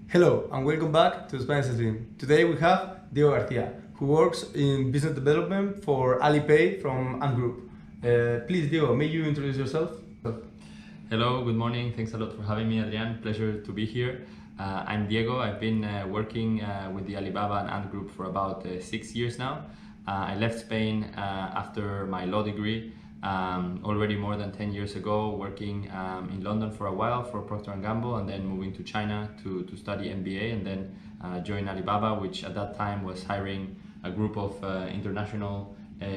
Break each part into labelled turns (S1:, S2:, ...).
S1: Hello and welcome back to Spanish Sling. Today we have Diego García, who works in business development for Alipay from Ant Group. Please, Diego, may you introduce yourself?
S2: Hello, good morning. Thanks a lot for having me, Adrian. Pleasure to be here. I'm Diego. I've been working with the Alibaba and Ant Group for about 6 years now. I left Spain after my law degree already more than 10 years ago, working in London for a while for Procter & Gamble, and then moving to China to study MBA, and then join Alibaba, which at that time was hiring a group of international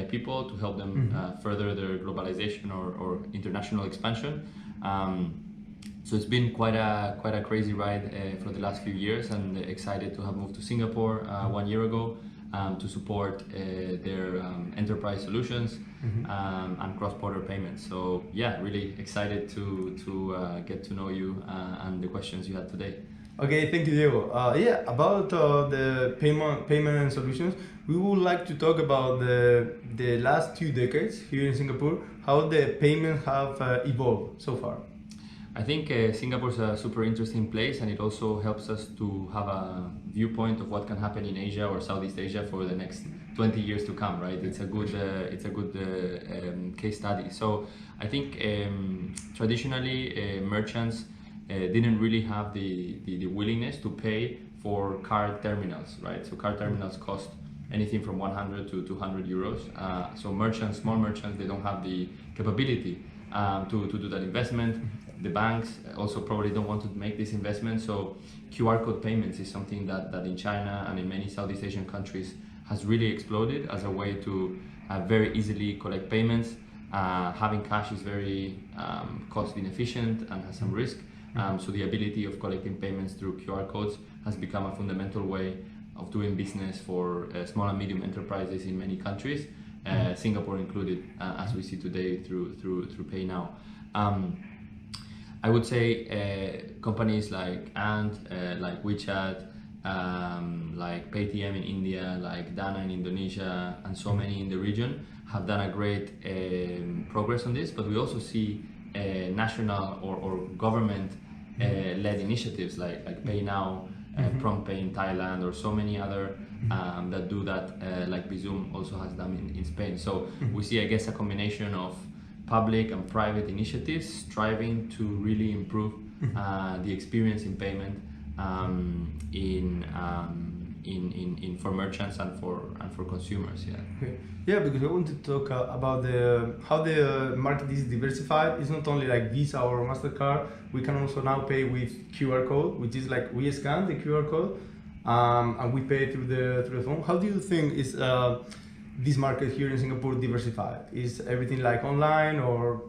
S2: people to help them further their globalization or international expansion. So it's been quite a crazy ride for the last few years, and excited to have moved to Singapore 1 year ago to support their enterprise solutions and cross-border payments. So yeah, really excited to get to know you and the questions you had today.
S1: Okay, thank you, Diego. About the payment solutions, we would like to talk about the last 2 decades here in Singapore, how the payments have evolved so far.
S2: I think Singapore is a super interesting place, and it also helps us to have a viewpoint of what can happen in Asia or Southeast Asia for the next 20 years to come, right? It's a good case study. So I think traditionally merchants didn't really have the willingness to pay for card terminals, right? So card terminals cost anything from 100 to 200 euros. So small merchants, they don't have the capability to do that investment. The banks also probably don't want to make this investment. So QR code payments is something that in China and in many Southeast Asian countries has really exploded as a way to very easily collect payments. Having cash is very cost inefficient and has some risk. So the ability of collecting payments through QR codes has become a fundamental way of doing business for small and medium enterprises in many countries, Singapore included, as we see today through Pay Now. I would say companies like Ant, like WeChat, like Paytm in India, like Dana in Indonesia, and so many in the region have done a great progress on this. But we also see national or government led initiatives like Pay Now, PromptPay in Thailand, or so many other that do that, like Bizum also has done in Spain. So we see, I guess, a combination of public and private initiatives striving to really improve the experience in payment for merchants and for consumers. Yeah.
S1: Okay. Yeah, because I want to talk about how the market is diversified. It's not only like Visa or MasterCard. We can also now pay with QR code, which is like we scan the QR code and we pay through the phone. How do you think is this market here in Singapore diversified? Is everything like online, or?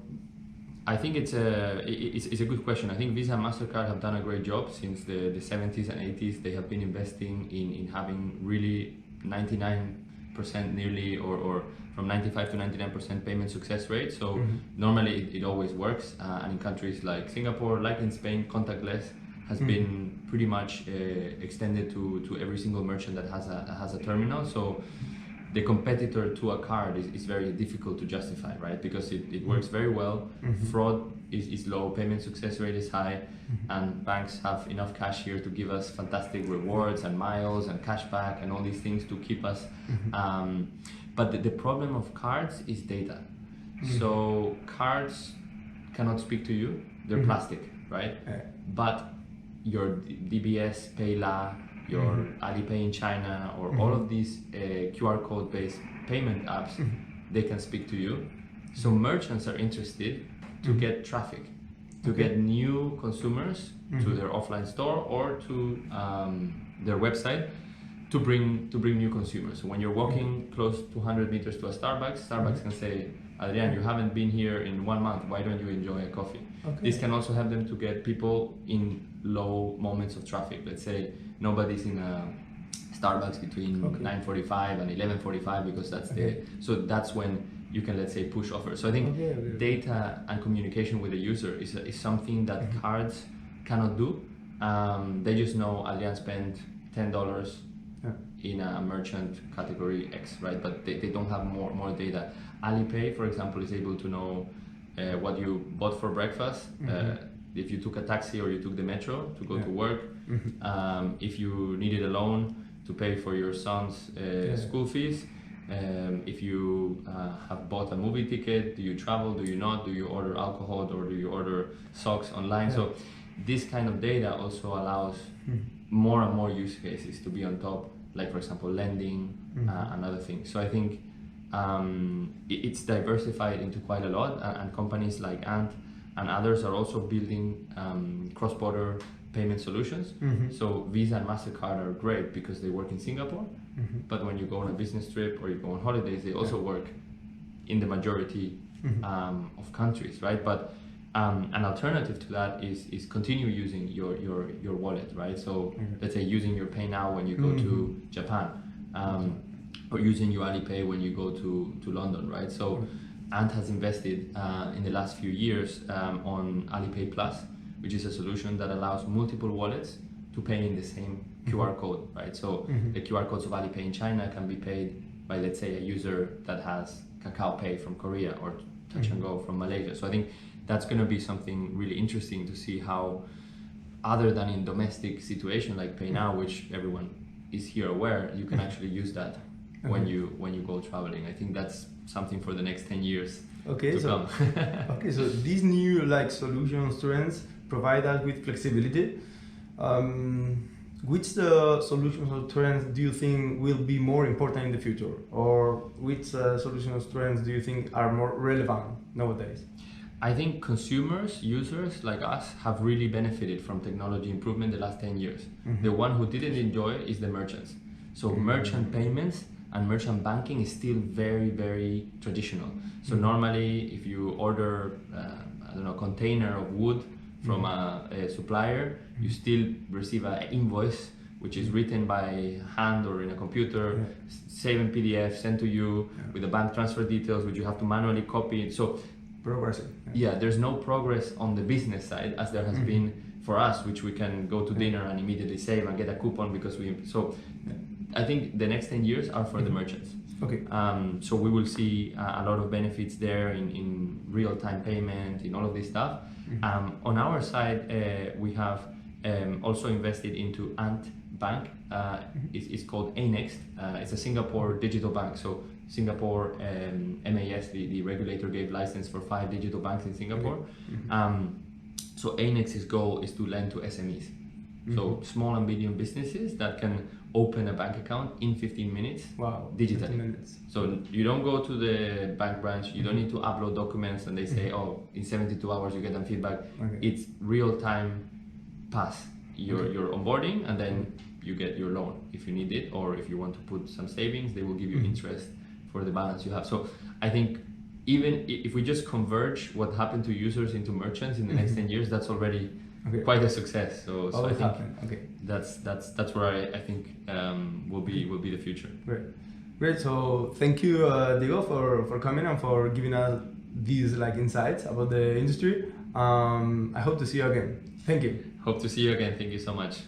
S2: I think it's a good question. I think Visa and MasterCard have done a great job since the 70s and 80s. They have been investing in having really 99% nearly or from 95 to 99% payment success rate. So normally it always works. And in countries like Singapore, like in Spain, contactless has been pretty much extended to every single merchant that has a terminal. So the competitor to a card is very difficult to justify, right? Because it works very well, fraud is low, payment success rate is high, and banks have enough cash here to give us fantastic rewards and miles and cashback and all these things to keep us. But the problem of cards is data. So cards cannot speak to you, they're plastic, right? But your DBS, Payla, your Alipay in China, or all of these QR code based payment apps, they can speak to you. So merchants are interested to get traffic, to get new consumers to their offline store or to their website to bring new consumers. So when you're walking close to 100 meters to a Starbucks can say, Adrian, you haven't been here in 1 month, why don't you enjoy a coffee? This can also help them to get people in low moments of traffic. Let's say nobody's in a Starbucks between 9:45 and 11:45 because that's when you can, let's say, push offers. So I think data and communication with the user is something that cards cannot do. They just know Adrian spent $10 in a merchant category X, right? But they don't have more data. Alipay, for example, is able to know what you bought for breakfast if you took a taxi or you took the metro to go to work, if you needed a loan to pay for your son's school fees, if you have bought a movie ticket, do you travel, do you not, do you order alcohol or do you order socks online? So this kind of data also allows more and more use cases to be on top, like for example lending and other things. So I think it's diversified into quite a lot, and companies like Ant and others are also building cross-border payment solutions. So Visa and MasterCard are great because they work in Singapore, but when you go on a business trip or you go on holidays, they also work in the majority of countries, right? But an alternative to that is continue using your wallet, right? So let's say using your Pay Now when you go to Japan, or using your Alipay when you go to London, right? So Ant has invested in the last few years on Alipay Plus, which is a solution that allows multiple wallets to pay in the same QR code, right? So the QR codes of Alipay in China can be paid by, let's say, a user that has Kakao Pay from Korea or Touch and Go from Malaysia. So I think that's going to be something really interesting to see how, other than in domestic situation like Pay Now, which everyone is here aware, you can actually use that when you go traveling. I think that's something for the next 10 years to come.
S1: Okay, so these new solutions, trends provide us with flexibility. Which solutions or trends do you think will be more important in the future, or which solutions trends do you think are more relevant nowadays?
S2: I think consumers, users like us, have really benefited from technology improvement the last 10 years. The one who didn't enjoy is the merchants. So merchant payments and merchant banking is still very, very traditional. So normally if you order a container of wood from a supplier, you still receive an invoice which is written by hand or in a computer, saved in PDF, sent to you with the bank transfer details, which you have to manually copy. So
S1: progressive.
S2: There's no progress on the business side as there has been for us, which we can go to dinner and immediately save and get a coupon because I think the next 10 years are for the merchants.
S1: Okay.
S2: So we will see a lot of benefits there in real-time payment, in all of this stuff. On our side, we have also invested into Ant Bank. It's called ANEXT. It's a Singapore digital bank. So Singapore MAS, the regulator, gave license for 5 digital banks in Singapore. So ANEXT's goal is to lend to SMEs. So small and medium businesses that can open a bank account in 15 minutes digitally. 15 minutes. So you don't go to the bank branch, you don't need to upload documents and they say, oh, in 72 hours you get them feedback. It's real-time pass. You're onboarding and then you get your loan if you need it, or if you want to put some savings, they will give you interest for the balance you have. So I think even if we just converge what happened to users into merchants in the next 10 years, that's already quite a success. So I think that's where I think will be the future.
S1: Great. So thank you, Diego, for coming and for giving us these insights about the industry. I hope to see you again. Thank you.
S2: Hope to see you again. Thank you so much.